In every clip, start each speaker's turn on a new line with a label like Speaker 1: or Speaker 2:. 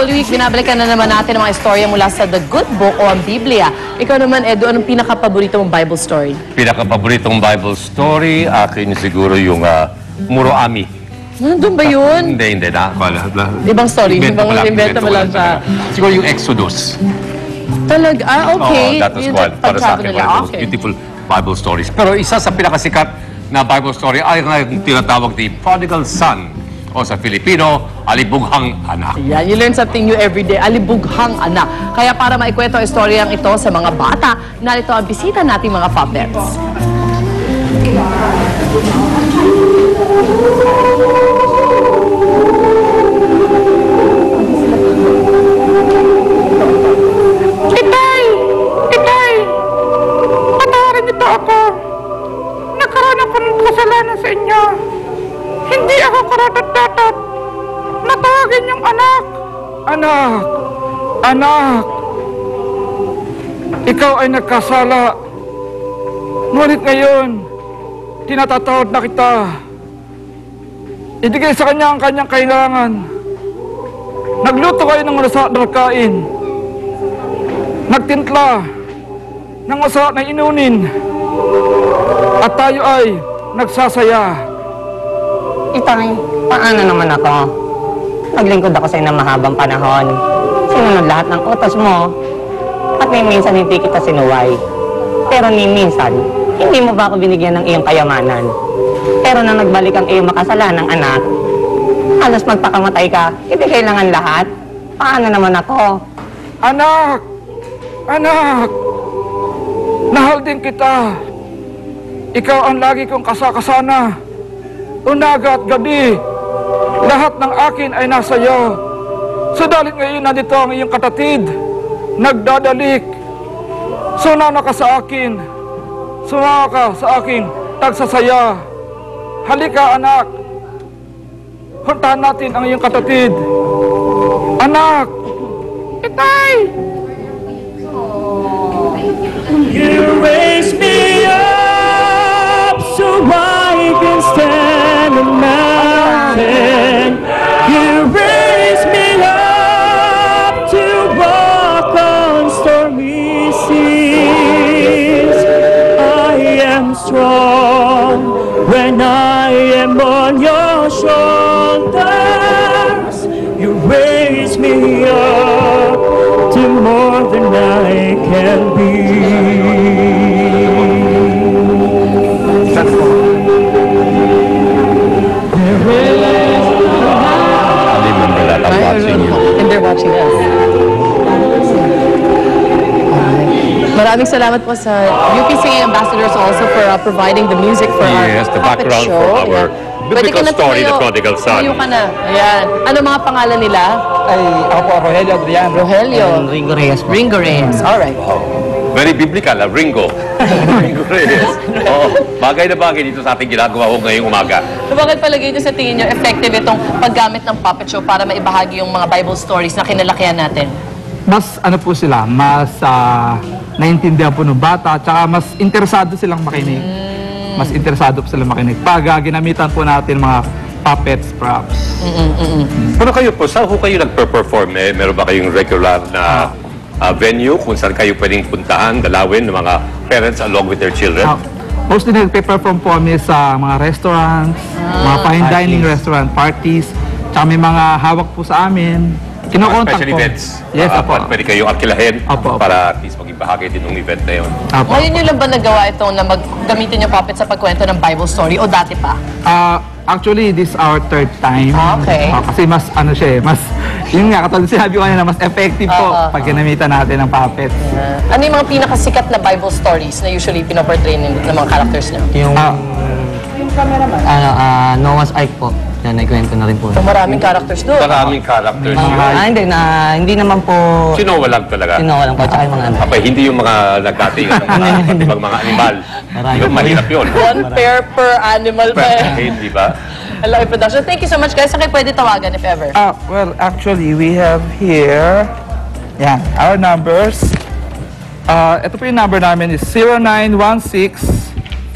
Speaker 1: Holy Week, binabalikan na naman natin ang mga istorya mula sa The Good Book o ang Biblia. Ikaw naman, Edo, anong pinaka-paborito mong Bible story?
Speaker 2: Pinaka-paboritong Bible story, akin siguro yung Muroami.
Speaker 1: Nandun ba yun?
Speaker 2: Hindi.
Speaker 1: Ibang story? Invento mo lang siya.
Speaker 2: Siguro yung Exodus.
Speaker 1: Talaga? Okay.
Speaker 2: That was one. Para sa akin, one of those beautiful Bible stories. Pero isa sa pinakasikat na Bible story ay ang tinatawag ni Prodigal Son. O sa Filipino, Alibughang Anak.
Speaker 1: Yeah, you learn something new every day. Alibughang Anak. Kaya para maikwento ang istoryang ito sa mga bata, narito ang bisita nating mga puppets.
Speaker 3: Itay! Patawarin niyo ako. Nagkaroon ako ng kasalanan sa inyo. Hindi ako karatat-datat. Natawagin yung anak. Anak! Ikaw ay nagkasala. Ngunit ngayon, tinatatawad na kita. Ibigay sa kanya ang kanyang kailangan. Nagluto kayo ng masarap na kain. Nagtimpla ng masarap na inunin. At tayo ay nagsasaya.
Speaker 4: Itay, paano naman ako? Naglingkod ako sa inyo mahabang panahon. Sinunod lahat ng utos mo. At ni minsan hindi kita sinuway. Pero ni minsan, hindi mo ba ako binigyan ng iyong kayamanan? Pero nang nagbalik ang iyong makasalanang anak, halos magpakamatay ka, hindi kailangan lahat. Paano naman ako?
Speaker 3: Anak! Mahal din kita. Ikaw ang lagi kong kasakasana. Unaga at gabi, lahat ng akin ay nasa iyo. Sudalit ngayon nandito ang iyong katatid, nagdadalik. Sumama ka sa akin, tagsasaya. Halika anak, puntahan natin ang iyong katatid. Anak! Itay!
Speaker 5: You raise me up so I can stand a mountain. You raise me up to walk on stormy seas. I am strong when I am on your shoulders. You raise me up to more than I can be.
Speaker 1: And they're watching us. Maraming salamat po sa UP Singing Ambassadors also for providing the music for our
Speaker 2: the
Speaker 1: puppet
Speaker 2: background
Speaker 1: show.
Speaker 2: for our biblical story, The Prodigal Son.
Speaker 1: Tumayo ka na. Ayan. Ano mga pangalan nila?
Speaker 3: Ay, ako po, Rogelio Adriano.
Speaker 1: Rogelio.
Speaker 4: Ringo Reyes po.
Speaker 1: Ringo Reyes. Alright.
Speaker 2: Very biblical, Ringo. Ringo Reyes. Bagay na bagay dito sa ating ginagawa ko ngayong umaga.
Speaker 1: So bakit palagay niyo sa tingin niyo effective itong paggamit ng puppet show para maibahagi yung mga Bible stories na kinalakihan natin?
Speaker 3: Mas ano po sila, mas naintindihan po ng bata, tsaka mas interesado silang makinig. Mas interesado po silang makinig. Pag ginamitan po natin mga puppets, props.
Speaker 2: Pero kayo po, saan ho kayo nagper-perform? Meron ba kayong regular na venue kung saan kayo pwedeng puntahan, dalawin ng mga parents along with their children?
Speaker 3: Mostly nagpe-perform po kami sa mga restaurants, mga fine dining restaurant parties, tsaka may mga hawak po sa amin. Kinokontak
Speaker 2: Special
Speaker 3: po.
Speaker 2: events.
Speaker 3: Yes, apo.
Speaker 2: Pwede kayong arkilahin
Speaker 3: Apo.
Speaker 2: para at least maging bahagi din ng event na yun.
Speaker 3: Apo.
Speaker 1: Ngayon nyo lang ba nagawa itong na gamitin yung puppet sa pagkwento ng Bible story o dati pa?
Speaker 3: Actually, this is our third time.
Speaker 1: Okay.
Speaker 3: Kasi mas, ano siya mas, yun nga, katulad sinabi ko kanina, mas effective po pag ginamitan natin ng puppets.
Speaker 1: Ano yung mga pinakasikat na Bible stories na usually pinoportray ng mga characters nyo?
Speaker 4: Yung Noah's Ark po. Yan, naikwento na rin po.
Speaker 1: So maraming characters doon.
Speaker 2: Maraming characters.
Speaker 4: Hindi naman po.
Speaker 2: Sinowa lang talaga.
Speaker 4: Sinowa lang po, tsaka yung mga ano.
Speaker 2: Abay, hindi yung mga nagdatingan ng mga animal.
Speaker 4: Marami.
Speaker 2: Yung mahirap yun.
Speaker 1: One pair per animal pa eh.
Speaker 2: Di ba?
Speaker 1: Hello, production. Thank you so much guys. Saan kayo pwede tawagan if ever?
Speaker 3: Well, actually, we have here, our numbers. Ito po yung number namin is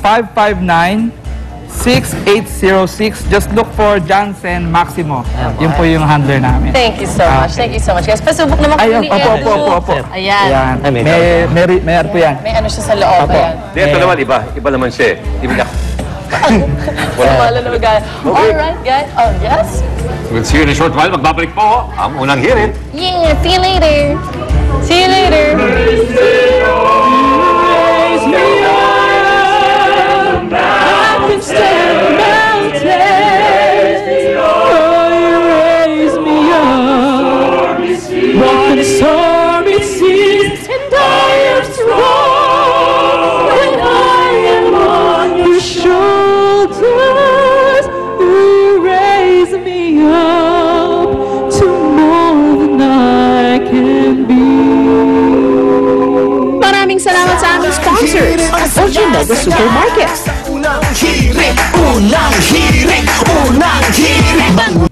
Speaker 3: 0916-559-5555. 6806. Just look for Jansen Maximo. Yun po yung handler namin.
Speaker 1: Thank you so much. Thank you so much, guys. Pasubok naman
Speaker 3: Ayun,
Speaker 1: po ni Edu.
Speaker 3: opo.
Speaker 1: Ayan.
Speaker 3: May po yan.
Speaker 1: May ano siya sa loob.
Speaker 3: Opo.
Speaker 1: Ayan.
Speaker 2: Dito naman, iba naman siya. Iba
Speaker 1: Wala naman, guys. Alright, guys. Oh, yes?
Speaker 2: We'll see you in a short while. Magbabalik po ang unang hirit.
Speaker 1: Yeah, see you later. See you later.
Speaker 6: Maraming salamat sa aming sponsors, Ocean Mega Supermarket.
Speaker 7: Unang hirit, unang hirit, unang hirit.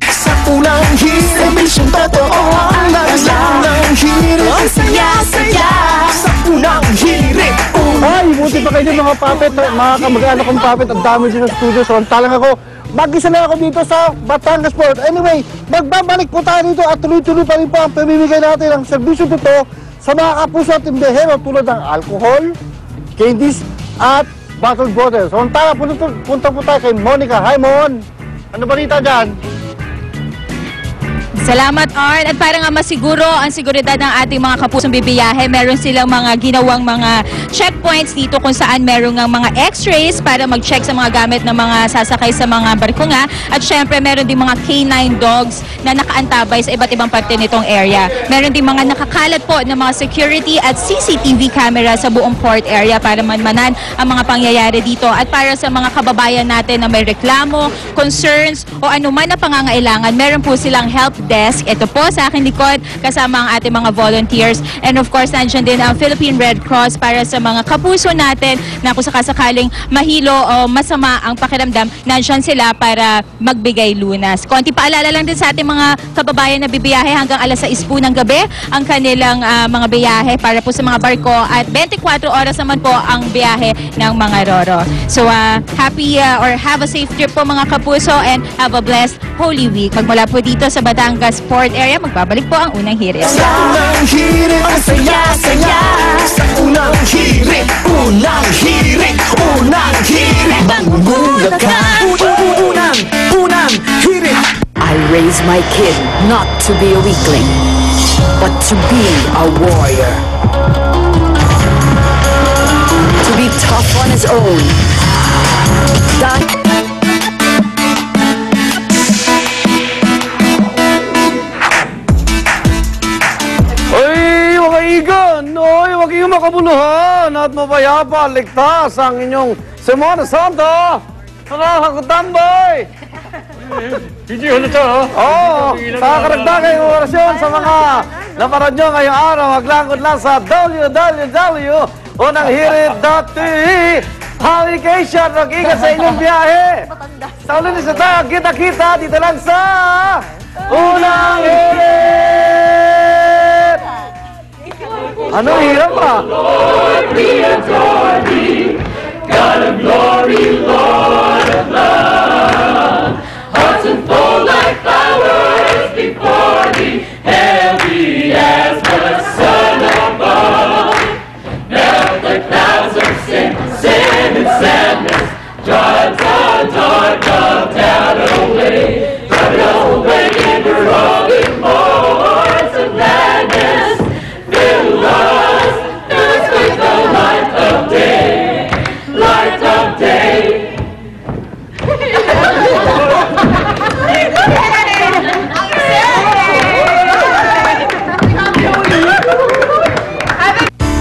Speaker 7: Sa unang hirit, misyong totoo ang unang hirit. Ang saya-saya sa unang hirit.
Speaker 8: Ay, buti pa kayo mga puppet, mga kamag-anak kong puppet. Ang dami dito sa studio. So, talang ako. Mag-isa lang ako dito sa Batangas Port. Anyway, magbabalik po tayo dito at tuloy-tuloy pa rin po ang pamimigay natin ng serbisyo dito sa mga kapuso at tindehero tulad ng alcohol, candies, at bottled water. So, tara, punta po tayo kay Monica. Hi, Mon! Ano balita dyan?
Speaker 6: Salamat, Art. At para nga masiguro ang seguridad ng ating mga kapusong bibiyahe, meron silang mga ginawang mga checkpoints dito kung saan meron nga mga x-rays para mag-check sa mga gamit ng mga sasakay sa mga barko nga. At syempre, meron din mga K9 dogs na nakaantabay sa iba't ibang parte nitong area. Meron din mga nakakalat po ng mga security at CCTV camera sa buong port area para manmanan ang mga pangyayari dito. At para sa mga kababayan natin na may reklamo, concerns o anuman na pangangailangan, meron po silang help desk. Ito po sa aking likod kasama ang ating mga volunteers. And of course, nandiyan din ang Philippine Red Cross para sa mga kapuso natin na kung sakasakaling mahilo o masama ang pakiramdam, nandiyan sila para magbigay lunas. Konti paalala lang din sa ating mga kababayan na bibiyahe hanggang alas 6 po ng gabi ang kanilang mga biyahe para po sa mga barko at 24 oras naman po ang biyahe ng mga roro. So happy or have a safe trip po mga kapuso and have a blessed Holy Week. Magmula po dito sa Batangas Port area, magbabalik po ang unang hirit.
Speaker 7: Sa unang hirit, ang saya-saya. Sa unang hirit, unang hirit, unang hirit. Banggulat ka, unang hirit.
Speaker 9: I raised my kid not to be a weakling, but to be a warrior. To be tough on his own.
Speaker 8: Huwag kayong makabuluhan at mapayapa, ligtas ang inyong Semana Santa. Ano, tambay!
Speaker 5: Hindi halata, ha?
Speaker 8: Oo, sa karagdagang orasyon sa mga naparad nyo ngayong araw, maglangkod lang sa www.unanghirit.tv. Vacation, mag-ingat sa inyong biyahe. Sa ulo ni Sata, kita-kita dito lang sa Unang Hirit! Ano, hirap pa?
Speaker 5: Lord, we adore thee. God of glory, Lord of love. Hearts unfold like flowers before thee, heavy as the sun above. Melt the clouds of sin, sin and sadness. Drive the dark of doubt away. Drive it away in the rolling moors of gladness. Fill us with the light of day, light of day.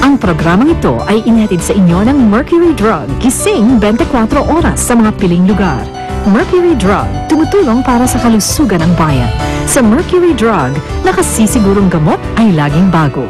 Speaker 10: Ang programang ito ay inihatid sa inyo ng Mercury Drug, gising 24 oras sa mga piling lugar. Mercury Drug, tumutulong para sa kalusugan ng bayan. Sa Mercury Drug, nakasisigurong gamot ay laging bago.